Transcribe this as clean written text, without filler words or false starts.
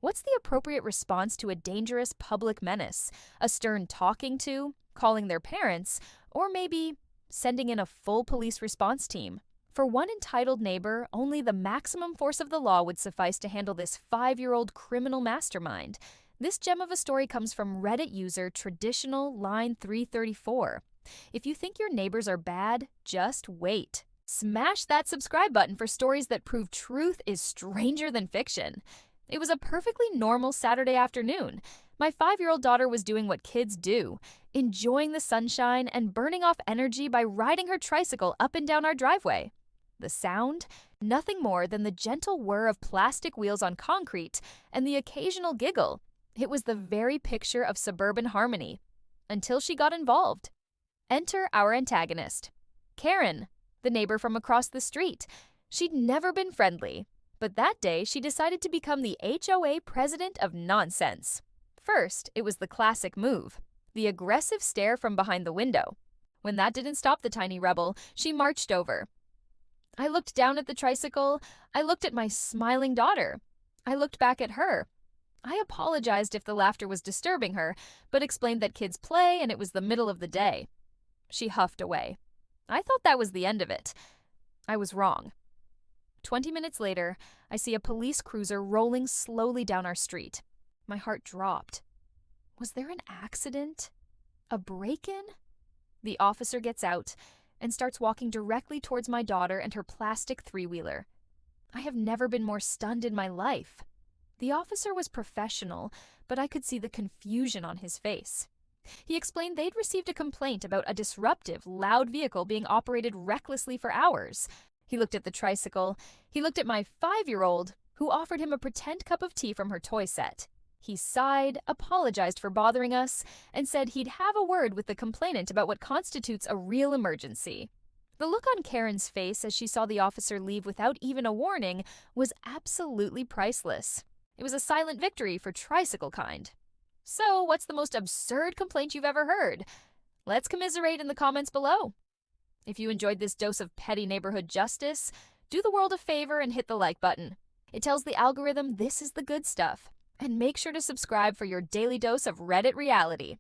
What's the appropriate response to a dangerous public menace? A stern talking to, calling their parents, or maybe sending in a full police response team? For one entitled neighbor, only the maximum force of the law would suffice to handle this 5-year-old criminal mastermind. This gem of a story comes from Reddit user Traditional Line 334. If you think your neighbors are bad, just wait. Smash that subscribe button for stories that prove truth is stranger than fiction. It was a perfectly normal Saturday afternoon. My 5-year-old daughter was doing what kids do, enjoying the sunshine and burning off energy by riding her tricycle up and down our driveway. The sound? Nothing more than the gentle whir of plastic wheels on concrete and the occasional giggle. It was the very picture of suburban harmony. Until she got involved. Enter our antagonist. Karen, the neighbor from across the street. She'd never been friendly, but that day she decided to become the HOA president of nonsense. First, it was the classic move, the aggressive stare from behind the window. When that didn't stop the tiny rebel, she marched over. I looked down at the tricycle. I looked at my smiling daughter. I looked back at her. I apologized if the laughter was disturbing her, but explained that kids play and it was the middle of the day. She huffed away. I thought that was the end of it. I was wrong. 20 minutes later, I see a police cruiser rolling slowly down our street. My heart dropped. Was there an accident? A break-in? The officer gets out and starts walking directly towards my daughter and her plastic three-wheeler. I have never been more stunned in my life. The officer was professional, but I could see the confusion on his face. He explained they'd received a complaint about a disruptive, loud vehicle being operated recklessly for hours. He looked at the tricycle. He looked at my 5-year-old, who offered him a pretend cup of tea from her toy set. He sighed, apologized for bothering us, and said he'd have a word with the complainant about what constitutes a real emergency. The look on Karen's face as she saw the officer leave without even a warning was absolutely priceless. It was a silent victory for tricycle kind. So, what's the most absurd complaint you've ever heard? Let's commiserate in the comments below. If you enjoyed this dose of petty neighborhood justice, do the world a favor and hit the like button. It tells the algorithm this is the good stuff. And make sure to subscribe for your daily dose of Reddit reality.